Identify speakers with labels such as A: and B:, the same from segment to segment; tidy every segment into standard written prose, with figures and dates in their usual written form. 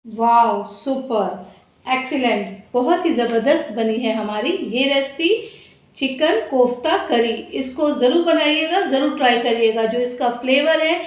A: वाह, super, excellent, बहुत ही ज़बरदस्त बनी है हमारी ये रेसिपी चिकन कोफ्ता करी। इसको ज़रूर बनाइएगा, ज़रूर ट्राई करिएगा। जो इसका फ्लेवर है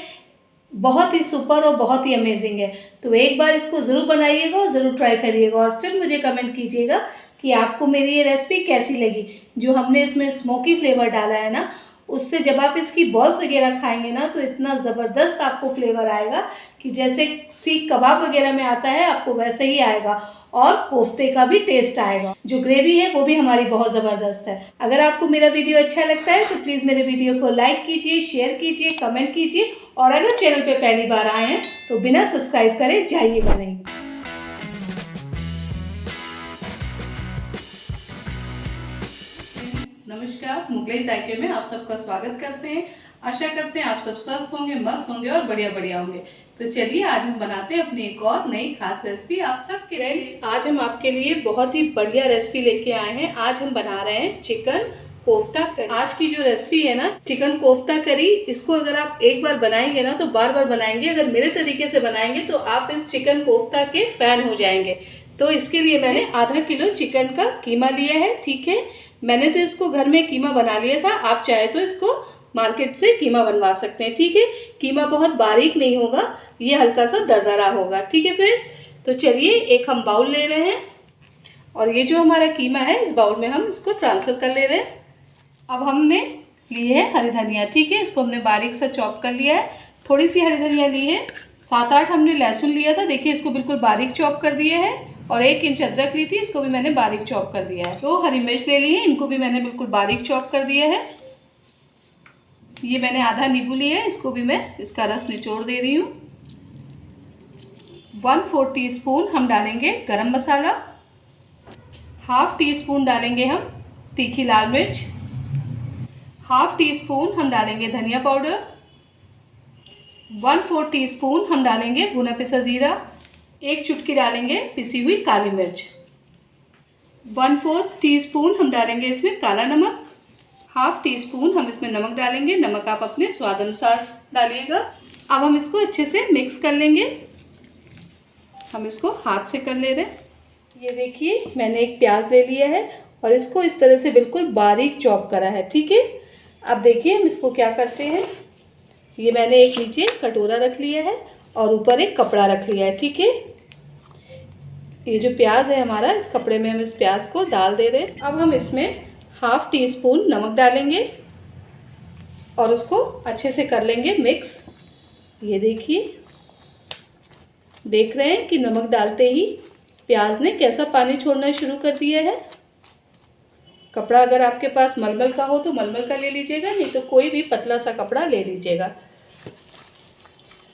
A: बहुत ही सुपर और बहुत ही अमेजिंग है। तो एक बार इसको ज़रूर बनाइएगा और ज़रूर ट्राई करिएगा और फिर मुझे कमेंट कीजिएगा कि आपको मेरी ये रेसिपी कैसी लगी। जो हमने इसमें स्मोकी फ्लेवर डाला है ना, उससे जब आप इसकी बॉल्स वगैरह खाएंगे ना तो इतना ज़बरदस्त आपको फ्लेवर आएगा कि जैसे सीख कबाब वगैरह में आता है आपको वैसे ही आएगा और कोफ्ते का भी टेस्ट आएगा। जो ग्रेवी है वो भी हमारी बहुत ज़बरदस्त है। अगर आपको मेरा वीडियो अच्छा लगता है तो प्लीज़ मेरे वीडियो को लाइक कीजिए, शेयर कीजिए, कमेंट कीजिए और अगर चैनल पे पहली बार आए हैं तो बिना सब्सक्राइब करे जाइएगा नहीं। नमस्कार, मुगलई जायके में आप सबका स्वागत करते हैं। आशा करते हैं आप सब स्वस्थ होंगे, मस्त होंगे और बढ़िया बढ़िया होंगे। तो चलिए आज हम बनाते हैं अपनी एक और नई खास रेसिपी आप सबके लिए। आज हम आपके लिए बहुत ही बढ़िया रेसिपी लेके आए हैं। आज हम बना रहे हैं चिकन कोफ्ता करी। आज की जो रेसिपी है ना चिकन कोफ्ता करी, इसको अगर आप एक बार बनाएंगे ना तो बार बार बनाएंगे। अगर मेरे तरीके से बनाएंगे तो आप इस चिकन कोफ्ता के फैन हो जाएंगे। तो इसके लिए मैंने आधा किलो चिकन का कीमा लिया है। ठीक है, मैंने तो इसको घर में कीमा बना लिया था, आप चाहे तो इसको मार्केट से कीमा बनवा सकते हैं। ठीक है, कीमा बहुत बारीक नहीं होगा, ये हल्का सा दरदरा होगा। ठीक है फ्रेंड्स, तो चलिए एक हम बाउल ले रहे हैं और ये जो हमारा कीमा है इस बाउल में हम इसको ट्रांसफ़र कर ले रहे हैं। अब हमने लिए है हरी धनिया। ठीक है, इसको हमने बारीक सा चॉप कर लिया है। थोड़ी सी हरी धनिया ली है, 7-8 हमने लहसुन लिया था, देखिए इसको बिल्कुल बारीक चॉप कर दिया है। और 1 इंच अदरक ली थी, इसको भी मैंने बारीक चॉप कर दिया है। 2 हरी मिर्च ले ली है, इनको भी मैंने बिल्कुल बारीक चॉप कर दिया है। ये मैंने आधा नींबू लिया है, इसको भी मैं इसका रस निचोड़ दे रही हूँ। 1/4 टीस्पून हम डालेंगे गरम मसाला, ½ टीस्पून डालेंगे हम तीखी लाल मिर्च, ½ टीस्पून हम डालेंगे धनिया पाउडर, 1/4 टीस्पून हम डालेंगे भुना पिसा जीरा, 1 चुटकी डालेंगे पिसी हुई काली मिर्च, 1/4 टीस्पून हम डालेंगे इसमें काला नमक, ½ टीस्पून हम इसमें नमक डालेंगे। नमक आप अपने स्वाद अनुसार डालिएगा। अब हम इसको अच्छे से मिक्स कर लेंगे। हम इसको हाथ से कर ले रहे हैं। ये देखिए मैंने एक प्याज ले लिया है और इसको इस तरह से बिल्कुल बारीक चॉप करा है। ठीक है, अब देखिए हम इसको क्या करते हैं। ये मैंने एक नीचे कटोरा रख लिया है और ऊपर एक कपड़ा रख लिया है। ठीक है, ये जो प्याज है हमारा, इस कपड़े में हम इस प्याज को डाल दे रहे हैं। अब हम इसमें ½ टीस्पून नमक डालेंगे और उसको अच्छे से कर लेंगे मिक्स। ये देखिए, देख रहे हैं कि नमक डालते ही प्याज ने कैसा पानी छोड़ना शुरू कर दिया है। कपड़ा अगर आपके पास मलमल का हो तो मलमल का ले लीजिएगा, नहीं तो कोई भी पतला सा कपड़ा ले लीजिएगा।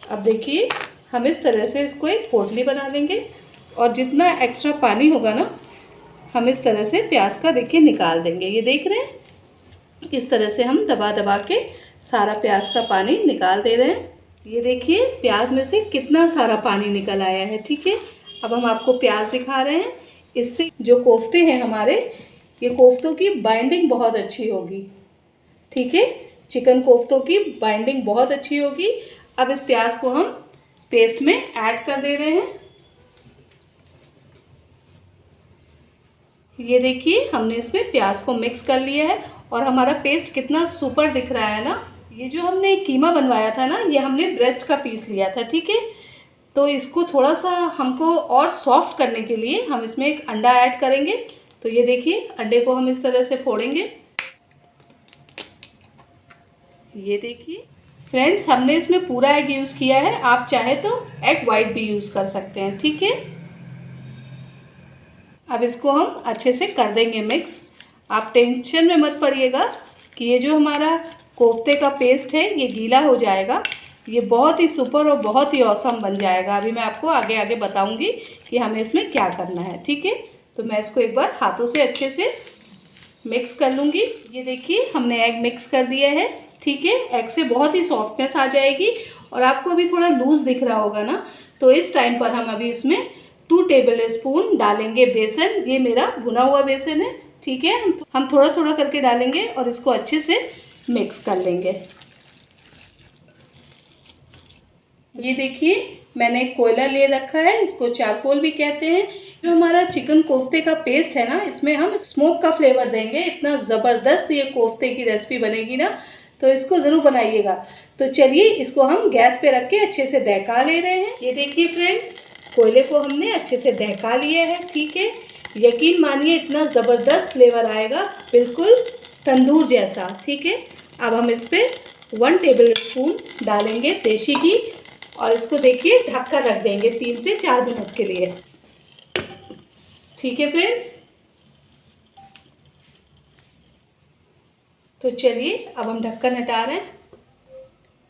A: अब देखिए हम इस तरह से इसको एक पोटली बना देंगे और जितना एक्स्ट्रा पानी होगा ना हम इस तरह से प्याज का देखिए निकाल देंगे। ये देख रहे हैं, इस तरह से हम दबा दबा के सारा प्याज का पानी निकाल दे रहे हैं। ये देखिए प्याज में से कितना सारा पानी निकल आया है। ठीक है, अब हम आपको प्याज दिखा रहे हैं। इससे जो कोफ्ते हैं हमारे, ये कोफ्तों की बाइंडिंग बहुत अच्छी होगी। ठीक है, चिकन कोफ्तों की बाइंडिंग बहुत अच्छी होगी। अब इस प्याज को हम पेस्ट में ऐड कर दे रहे हैं। ये देखिए हमने इसमें प्याज को मिक्स कर लिया है और हमारा पेस्ट कितना सुपर दिख रहा है ना। ये जो हमने कीमा बनवाया था ना, ये हमने ब्रेस्ट का पीस लिया था। ठीक है, तो इसको थोड़ा सा हमको और सॉफ्ट करने के लिए हम इसमें एक अंडा ऐड करेंगे। तो ये देखिए अंडे को हम इस तरह से फोड़ेंगे। ये देखिए फ्रेंड्स, हमने इसमें पूरा एग यूज़ किया है, आप चाहे तो एग वाइट भी यूज़ कर सकते हैं। ठीक है, अब इसको हम अच्छे से कर देंगे मिक्स। आप टेंशन में मत पड़िएगा कि ये जो हमारा कोफ्ते का पेस्ट है ये गीला हो जाएगा। ये बहुत ही सुपर और बहुत ही औसम बन जाएगा। अभी मैं आपको आगे आगे बताऊंगी कि हमें इसमें क्या करना है। ठीक है, तो मैं इसको एक बार हाथों से अच्छे से मिक्स कर लूँगी। ये देखिए हमने एग मिक्स कर दिया है। ठीक है, एग से बहुत ही सॉफ्टनेस आ जाएगी और आपको अभी थोड़ा लूज़ दिख रहा होगा ना, तो इस टाइम पर हम अभी इसमें 2 टेबल स्पून डालेंगे बेसन। ये मेरा भुना हुआ बेसन है। ठीक है, हम थोड़ा थोड़ा करके डालेंगे और इसको अच्छे से मिक्स कर लेंगे। ये देखिए मैंने कोयला ले रखा है, इसको चारकोल भी कहते हैं। जो हमारा चिकन कोफ्ते का पेस्ट है ना, इसमें हम स्मोक का फ्लेवर देंगे। इतना ज़बरदस्त ये कोफ्ते की रेसिपी बनेगी ना, तो इसको ज़रूर बनाइएगा। तो चलिए इसको हम गैस पे रख के अच्छे से दहका ले रहे हैं। ये देखिए फ्रेंड, कोयले को हमने अच्छे से दहका लिया है। ठीक है, यकीन मानिए इतना ज़बरदस्त फ्लेवर आएगा, बिल्कुल तंदूर जैसा। ठीक है, अब हम इस पर 1 टेबल स्पून डालेंगे देशी घी और इसको देखिए ढक कर रख देंगे 3 से 4 मिनट के लिए। ठीक है फ्रेंड्स, तो चलिए अब हम ढक्कन हटा रहे हैं।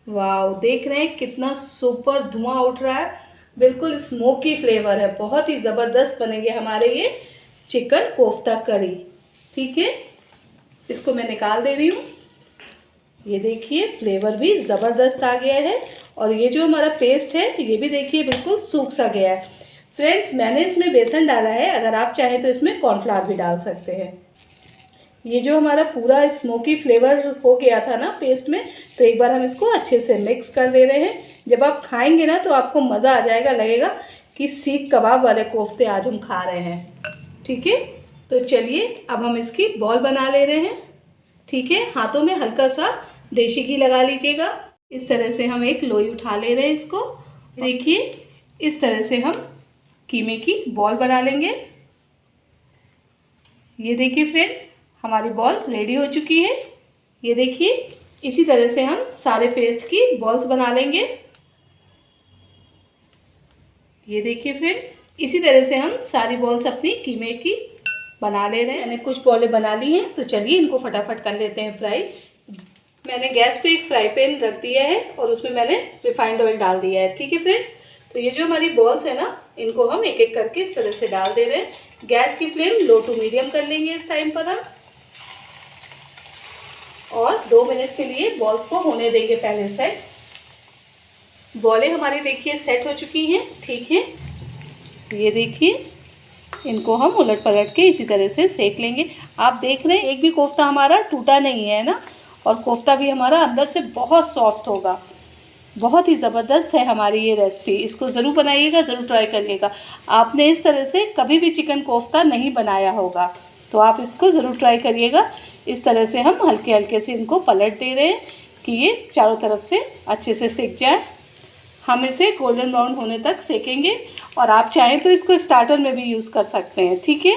A: वाव, देख रहे हैं कितना सुपर धुआं उठ रहा है, बिल्कुल स्मोकी फ्लेवर है। बहुत ही ज़बरदस्त बनेंगे हमारे ये चिकन कोफ्ता करी। ठीक है, इसको मैं निकाल दे रही हूँ। ये देखिए फ्लेवर भी ज़बरदस्त आ गया है और ये जो हमारा पेस्ट है ये भी देखिए बिल्कुल सूख सा गया है। फ्रेंड्स, मैंने इसमें बेसन डाला है, अगर आप चाहें तो इसमें कॉर्नफ्लावर भी डाल सकते हैं। ये जो हमारा पूरा स्मोकी फ्लेवर हो गया था ना पेस्ट में, तो एक बार हम इसको अच्छे से मिक्स कर दे रहे हैं। जब आप खाएंगे ना तो आपको मज़ा आ जाएगा, लगेगा कि सीख कबाब वाले कोफ्ते आज हम खा रहे हैं। ठीक है, तो चलिए अब हम इसकी बॉल बना ले रहे हैं। ठीक है, हाथों में हल्का सा देशी घी लगा लीजिएगा। इस तरह से हम एक लोई उठा ले रहे हैं इसको। देखिए इस तरह से हम कीमे की बॉल बना लेंगे। ये देखिए फ्रेंड, हमारी बॉल रेडी हो चुकी है। ये देखिए इसी तरह से हम सारे पेस्ट की बॉल्स बना लेंगे। ये देखिए फ्रेंड, इसी तरह से हम सारी बॉल्स अपनी कीमे की बना ले रहे हैं। मैंने कुछ बॉलें बना ली हैं, तो चलिए इनको फटाफट कर लेते हैं फ्राई। मैंने गैस पे एक फ्राई पैन रख दिया है और उसमें मैंने रिफाइंड ऑयल डाल दिया है। ठीक है फ्रेंड्स, तो ये जो हमारी बॉल्स है ना, इनको हम एक एक करके इस तरह से डाल दे रहे हैं। गैस की फ्लेम लो टू मीडियम कर लेंगे इस टाइम पर हम, और 2 मिनट के लिए बॉल्स को होने देंगे पहले साइड। बॉलें हमारी देखिए सेट हो चुकी हैं। ठीक है, ये देखिए इनको हम उलट पलट के इसी तरह से सेक लेंगे। आप देख रहे हैं एक भी कोफ्ता हमारा टूटा नहीं है ना, और कोफ्ता भी हमारा अंदर से बहुत सॉफ्ट होगा। बहुत ही ज़बरदस्त है हमारी ये रेसिपी, इसको ज़रूर बनाइएगा, ज़रूर ट्राई करिएगा। आपने इस तरह से कभी भी चिकन कोफ्ता नहीं बनाया होगा, तो आप इसको ज़रूर ट्राई करिएगा। इस तरह से हम हल्के हल्के से इनको पलट दे रहे हैं कि ये चारों तरफ से अच्छे से सेक जाए। हम इसे गोल्डन ब्राउन होने तक सेकेंगे, और आप चाहें तो इसको स्टार्टर में भी यूज़ कर सकते हैं। ठीक है,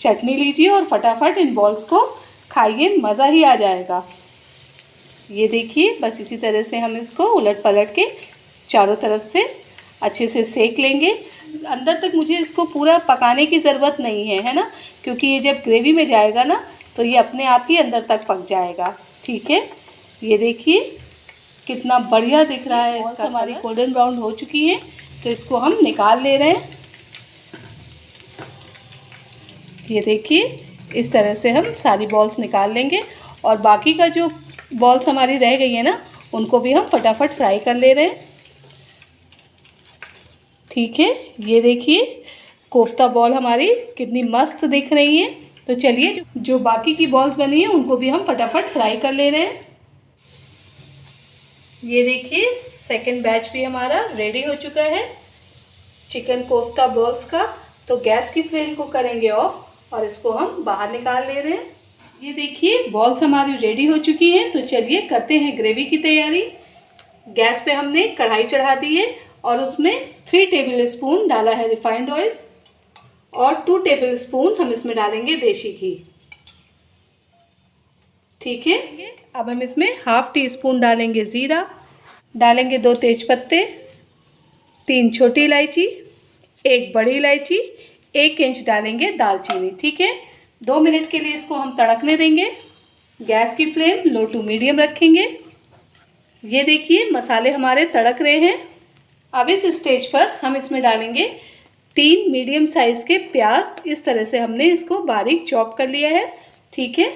A: चटनी लीजिए और फटाफट इन बॉल्स को खाइए, मज़ा ही आ जाएगा। ये देखिए बस इसी तरह से हम इसको उलट पलट के चारों तरफ से अच्छे से सेक लेंगे। अंदर तक मुझे इसको पूरा पकाने की ज़रूरत नहीं है, है ना, क्योंकि ये जब ग्रेवी में जाएगा ना तो ये अपने आप ही अंदर तक पक जाएगा। ठीक है, ये देखिए कितना बढ़िया दिख रहा है इसका। हमारी गोल्डन ब्राउन हो चुकी है, तो इसको हम निकाल ले रहे हैं। ये देखिए इस तरह से हम सारी बॉल्स निकाल लेंगे, और बाकी का जो बॉल्स हमारी रह गई है ना, उनको भी हम फटाफट फ्राई कर ले रहे हैं। ठीक है, ये देखिए कोफ्ता बॉल हमारी कितनी मस्त दिख रही है। तो चलिए जो बाकी की बॉल्स बनी है उनको भी हम फटाफट फ्राई कर ले रहे हैं। ये देखिए सेकंड बैच भी हमारा रेडी हो चुका है चिकन कोफ्ता बॉल्स का। तो गैस की फ्लेम को करेंगे ऑफ और इसको हम बाहर निकाल ले रहे हैं। ये देखिए बॉल्स हमारी रेडी हो चुकी हैं। तो चलिए करते हैं ग्रेवी की तैयारी। गैस पे हमने कढ़ाई चढ़ा दी है और उसमें 3 टेबल स्पून डाला है रिफाइंड ऑयल, और 2 टेबल स्पून हम इसमें डालेंगे देशी घी। ठीक है, अब हम इसमें ½ टी स्पून डालेंगे ज़ीरा, डालेंगे 2 तेज़पत्ते, 3 छोटी इलायची, 1 बड़ी इलायची, 1 इंच डालेंगे दालचीनी। ठीक है, 2 मिनट के लिए इसको हम तड़कने देंगे। गैस की फ्लेम लो टू मीडियम रखेंगे। ये देखिए मसाले हमारे तड़क रहे हैं। अब इस स्टेज पर हम इसमें डालेंगे 3 मीडियम साइज़ के प्याज। इस तरह से हमने इसको बारीक चॉप कर लिया है। ठीक है,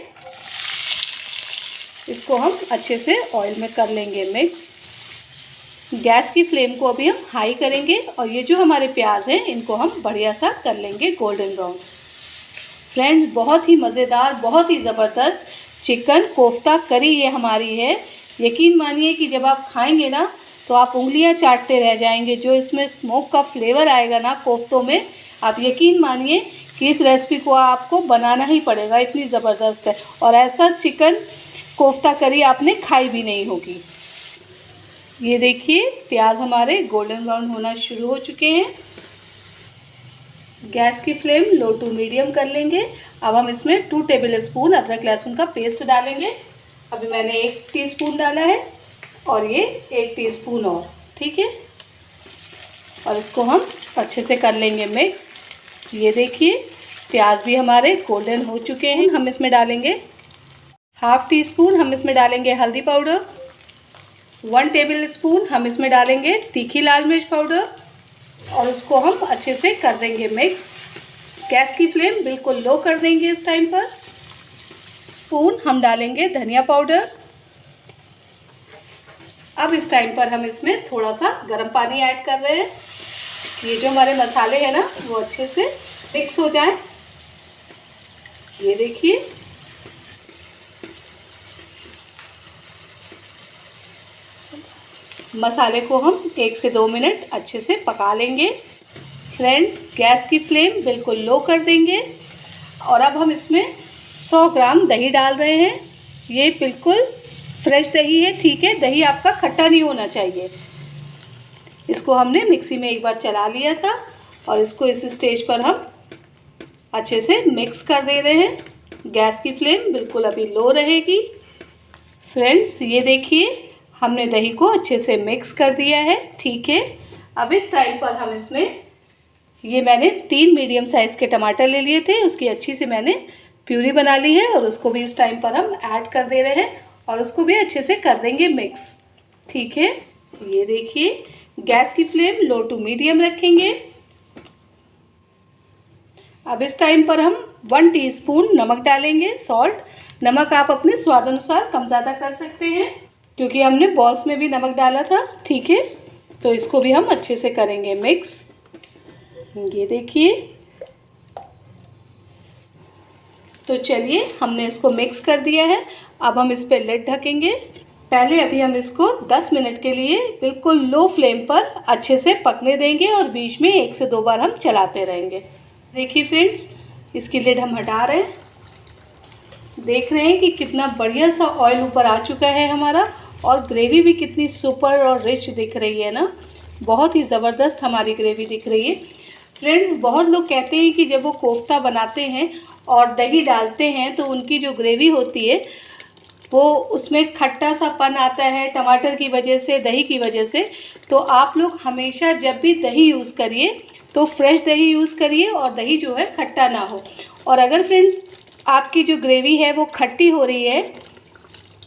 A: इसको हम अच्छे से ऑयल में कर लेंगे मिक्स। गैस की फ्लेम को अभी हम हाई करेंगे, और ये जो हमारे प्याज हैं इनको हम बढ़िया सा कर लेंगे गोल्डन ब्राउन। फ्रेंड्स, बहुत ही मज़ेदार, बहुत ही ज़बरदस्त चिकन कोफ्ता करी ये हमारी है। यकीन मानिए कि जब आप खाएंगे ना तो आप उंगलियां चाटते रह जाएंगे। जो इसमें स्मोक का फ्लेवर आएगा ना कोफ्तों में, आप यकीन मानिए कि इस रेसिपी को आपको बनाना ही पड़ेगा, इतनी ज़बरदस्त है। और ऐसा चिकन कोफ्ता करी आपने खाई भी नहीं होगी। ये देखिए प्याज हमारे गोल्डन ब्राउन होना शुरू हो चुके हैं। गैस की फ्लेम लो टू मीडियम कर लेंगे। अब हम इसमें 2 टेबल स्पून अदरक लहसुन का पेस्ट डालेंगे। अभी मैंने 1 टीस्पून डाला है और ये 1 टीस्पून और, ठीक है। और इसको हम अच्छे से कर लेंगे मिक्स। ये देखिए प्याज भी हमारे गोल्डन हो चुके हैं। हम इसमें डालेंगे हाफ टी स्पून, हम इसमें डालेंगे हल्दी पाउडर। 1 टेबल स्पून हम इसमें डालेंगे तीखी लाल मिर्च पाउडर और उसको हम अच्छे से कर देंगे मिक्स। गैस की फ्लेम बिल्कुल लो कर देंगे इस टाइम पर। स्पून हम डालेंगे धनिया पाउडर। अब इस टाइम पर हम इसमें थोड़ा सा गर्म पानी ऐड कर रहे हैं। ये जो हमारे मसाले हैं ना वो अच्छे से मिक्स हो जाएं। ये देखिए मसाले को हम 1 से 2 मिनट अच्छे से पका लेंगे। फ्रेंड्स गैस की फ्लेम बिल्कुल लो कर देंगे और अब हम इसमें 100 ग्राम दही डाल रहे हैं। ये बिल्कुल फ्रेश दही है, ठीक है। दही आपका खट्टा नहीं होना चाहिए। इसको हमने मिक्सी में एक बार चला लिया था और इसको इस स्टेज पर हम अच्छे से मिक्स कर दे रहे हैं। गैस की फ्लेम बिल्कुल अभी लो रहेगी। फ्रेंड्स ये देखिए हमने दही को अच्छे से मिक्स कर दिया है, ठीक है। अब इस टाइम पर हम इसमें ये मैंने 3 मीडियम साइज़ के टमाटर ले लिए थे, उसकी अच्छी से मैंने प्यूरी बना ली है और उसको भी इस टाइम पर हम ऐड कर दे रहे हैं और उसको भी अच्छे से कर देंगे मिक्स, ठीक है। ये देखिए गैस की फ्लेम लो टू मीडियम रखेंगे। अब इस टाइम पर हम 1 टीस्पून नमक डालेंगे, सॉल्ट। नमक आप अपने स्वाद अनुसार कम ज़्यादा कर सकते हैं क्योंकि हमने बॉल्स में भी नमक डाला था, ठीक है। तो इसको भी हम अच्छे से करेंगे मिक्स। ये देखिए तो चलिए हमने इसको मिक्स कर दिया है। अब हम इस पर लिड ढकेंगे। पहले अभी हम इसको 10 मिनट के लिए बिल्कुल लो फ्लेम पर अच्छे से पकने देंगे और बीच में 1 से 2 बार हम चलाते रहेंगे। देखिए फ्रेंड्स इसकी लिड हम हटा रहे हैं। देख रहे हैं कि कितना बढ़िया सा ऑयल ऊपर आ चुका है हमारा और ग्रेवी भी कितनी सुपर और रिच दिख रही है ना। बहुत ही ज़बरदस्त हमारी ग्रेवी दिख रही है। फ्रेंड्स बहुत लोग कहते हैं कि जब वो कोफ्ता बनाते हैं और दही डालते हैं तो उनकी जो ग्रेवी होती है वो उसमें खट्टा सा पन आता है टमाटर की वजह से, दही की वजह से। तो आप लोग हमेशा जब भी दही यूज़ करिए तो फ्रेश दही यूज़ करिए और दही जो है खट्टा ना हो। और अगर फ्रेंड्स आपकी जो ग्रेवी है वो खट्टी हो रही है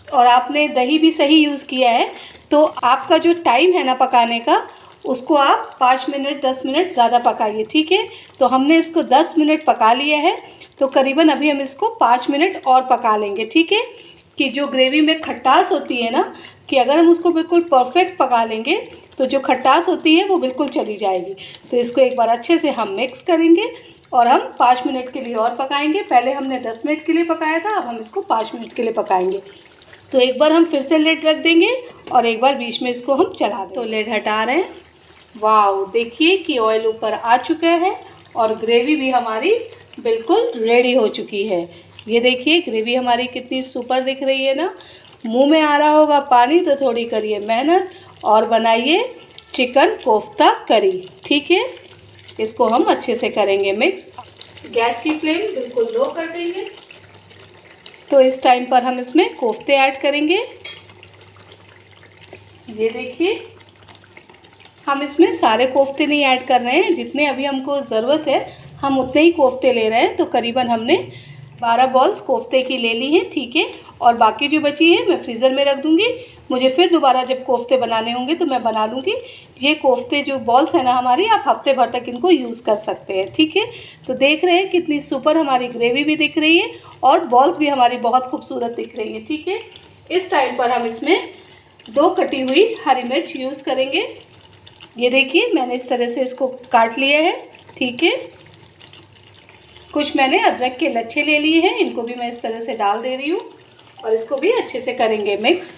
A: और आपने दही भी सही यूज़ किया है तो आपका जो टाइम है ना पकाने का उसको आप 5 मिनट 10 मिनट ज़्यादा पकाइए, ठीक है। तो हमने इसको 10 मिनट पका लिया है तो करीबन अभी हम इसको 5 मिनट और पका लेंगे, ठीक है। कि जो ग्रेवी में खटास होती है ना कि अगर हम उसको बिल्कुल परफेक्ट पका लेंगे तो जो खटास होती है वो बिल्कुल चली जाएगी। तो इसको एक बार अच्छे से हम मिक्स करेंगे और हम 5 मिनट के लिए और पकाएंगे। पहले हमने 10 मिनट के लिए पकाया था, अब हम इसको 5 मिनट के लिए पकाएंगे। तो एक बार हम फिर से लिड रख देंगे और एक बार बीच में इसको हम चला देंगे। तो लिड हटा रहे हैं। वाव देखिए कि ऑयल ऊपर आ चुका है और ग्रेवी भी हमारी बिल्कुल रेडी हो चुकी है। ये देखिए ग्रेवी हमारी कितनी सुपर दिख रही है ना। मुंह में आ रहा होगा पानी तो थोड़ी करिए मेहनत और बनाइए चिकन कोफ्ता करी, ठीक है। इसको हम अच्छे से करेंगे मिक्स। गैस की फ्लेम बिल्कुल लो कर देंगे। तो इस टाइम पर हम इसमें कोफ्ते ऐड करेंगे। ये देखिए हम इसमें सारे कोफ्ते नहीं ऐड कर रहे हैं, जितने अभी हमको ज़रूरत है हम उतने ही कोफ्ते ले रहे हैं। तो करीबन हमने 12 बॉल्स कोफ्ते की ले ली हैं, ठीक है। और बाकी जो बची है मैं फ्रीज़र में रख दूँगी। मुझे फिर दोबारा जब कोफ्ते बनाने होंगे तो मैं बना लूँगी। ये कोफ्ते जो बॉल्स हैं ना हमारी, आप हफ्ते भर तक इनको यूज़ कर सकते हैं, ठीक है। तो देख रहे हैं कितनी सुपर हमारी ग्रेवी भी दिख रही है और बॉल्स भी हमारी बहुत खूबसूरत दिख रही है, ठीक है। इस टाइम पर हम इसमें 2 कटी हुई हरी मिर्च यूज़ करेंगे। ये देखिए मैंने इस तरह से इसको काट लिया है, ठीक है। कुछ मैंने अदरक के लच्छे ले लिए हैं, इनको भी मैं इस तरह से डाल दे रही हूँ और इसको भी अच्छे से करेंगे मिक्स।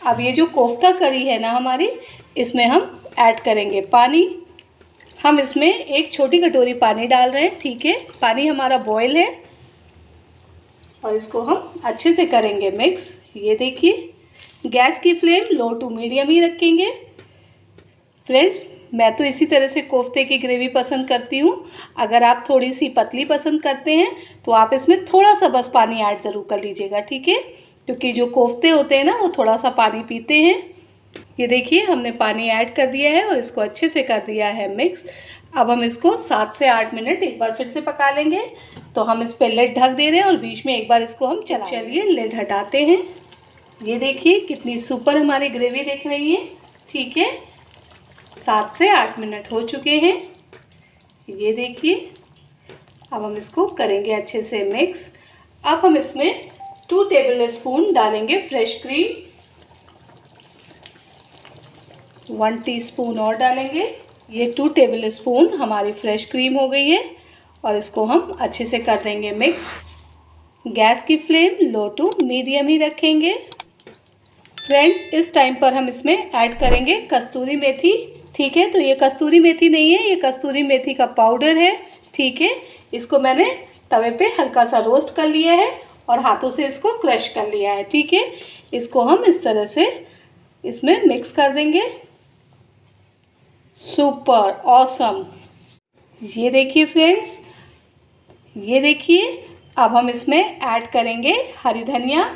A: अब ये जो कोफ्ता करी है ना हमारी, इसमें हम ऐड करेंगे पानी। हम इसमें एक छोटी कटोरी पानी डाल रहे हैं, ठीक है। पानी हमारा बॉयल है और इसको हम अच्छे से करेंगे मिक्स। ये देखिए, गैस की फ्लेम लो टू मीडियम ही रखेंगे। फ्रेंड्स, मैं तो इसी तरह से कोफ्ते की ग्रेवी पसंद करती हूँ। अगर आप थोड़ी सी पतली पसंद करते हैं तो आप इसमें थोड़ा सा बस पानी ऐड ज़रूर कर लीजिएगा, ठीक है, क्योंकि जो कोफ्ते होते हैं ना वो थोड़ा सा पानी पीते हैं। ये देखिए, हमने पानी ऐड कर दिया है और इसको अच्छे से कर दिया है मिक्स। अब हम इसको 7 से 8 मिनट एक बार फिर से पका लेंगे। तो हम इस पर लिड ढक दे रहे हैं और बीच में एक बार इसको हम चलिए लिड हटाते हैं। ये देखिए कितनी सुपर हमारी ग्रेवी दिख रही है, ठीक है। 7 से 8 मिनट हो चुके हैं। ये देखिए, अब हम इसको करेंगे अच्छे से मिक्स। अब हम इसमें 2 टेबल स्पून डालेंगे फ्रेश क्रीम, 1 टीस्पून और डालेंगे। ये 2 टेबल स्पून हमारी फ्रेश क्रीम हो गई है और इसको हम अच्छे से कर देंगे मिक्स। गैस की फ्लेम लो टू मीडियम ही रखेंगे। फ्रेंड्स, इस टाइम पर हम इसमें ऐड करेंगे कस्तूरी मेथी, ठीक है। तो ये कस्तूरी मेथी नहीं है, ये कस्तूरी मेथी का पाउडर है, ठीक है। इसको मैंने तवे पे हल्का सा रोस्ट कर लिया है और हाथों से इसको क्रश कर लिया है, ठीक है। इसको हम इस तरह से इसमें मिक्स कर देंगे। Super awesome. ये देखिए फ्रेंड्स, ये देखिए, अब हम इसमें ऐड करेंगे हरी धनिया,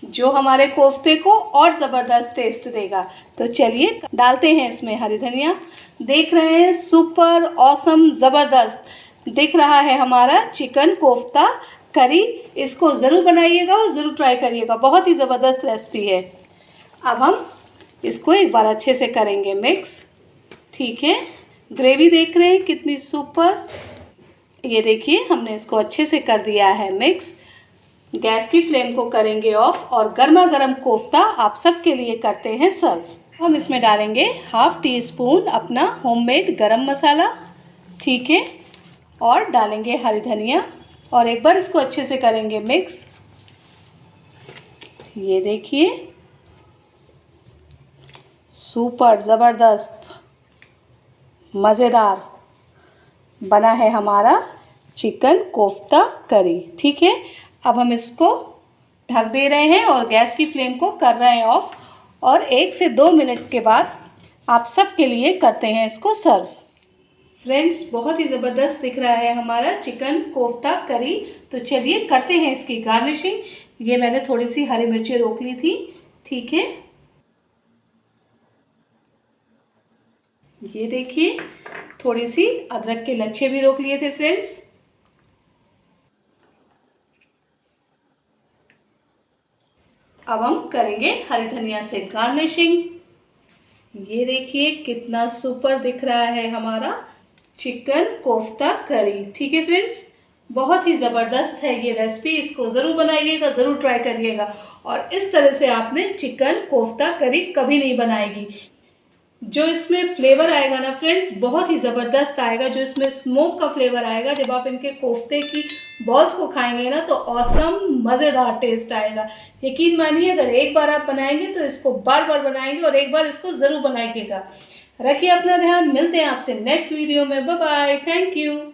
A: जो हमारे कोफ्ते को और ज़बरदस्त टेस्ट देगा। तो चलिए डालते हैं इसमें हरी धनिया। देख रहे हैं, सुपर ऑसम ज़बरदस्त दिख रहा है हमारा चिकन कोफ्ता करी। इसको ज़रूर बनाइएगा और ज़रूर ट्राई करिएगा, बहुत ही ज़बरदस्त रेसिपी है। अब हम इसको एक बार अच्छे से करेंगे मिक्स, ठीक है। ग्रेवी देख रहे हैं कितनी सुपर। ये देखिए, हमने इसको अच्छे से कर दिया है मिक्स। गैस की फ्लेम को करेंगे ऑफ और गर्मा गर्म कोफ्ता आप सबके लिए करते हैं सर्व। हम इसमें डालेंगे 1/2 टीस्पून अपना होममेड गरम मसाला, ठीक है, और डालेंगे हरी धनिया और एक बार इसको अच्छे से करेंगे मिक्स। ये देखिए, सुपर ज़बरदस्त मज़ेदार बना है हमारा चिकन कोफ्ता करी, ठीक है। अब हम इसको ढक दे रहे हैं और गैस की फ्लेम को कर रहे हैं ऑफ और 1 से 2 मिनट के बाद आप सबके लिए करते हैं इसको सर्व। फ्रेंड्स, बहुत ही ज़बरदस्त दिख रहा है हमारा चिकन कोफ्ता करी। तो चलिए करते हैं इसकी गार्निशिंग। ये मैंने थोड़ी सी हरी मिर्ची रोक ली थी, ठीक है। ये देखिए, थोड़ी सी अदरक के लच्छे भी रोक लिए थे फ्रेंड्स। अब हम करेंगे हरी धनिया से गार्निशिंग। ये देखिए कितना सुपर दिख रहा है हमारा चिकन कोफ्ता करी, ठीक है फ्रेंड्स। बहुत ही ज़बरदस्त है ये रेसिपी, इसको ज़रूर बनाइएगा, ज़रूर ट्राई करिएगा। और इस तरह से आपने चिकन कोफ्ता करी कभी नहीं बनाएगी। जो इसमें फ्लेवर आएगा ना फ्रेंड्स, बहुत ही ज़बरदस्त आएगा। जो इसमें स्मोक का फ्लेवर आएगा, जब आप इनके कोफ्ते की बॉल्स को खाएंगे ना, तो ऑसम मज़ेदार टेस्ट आएगा। यकीन मानिए, अगर एक बार आप बनाएंगे तो इसको बार बार बनाएंगे और एक बार इसको ज़रूर बनाइएगा। रखिए अपना ध्यान, मिलते हैं आपसे नेक्स्ट वीडियो में। Bye bye, thank you.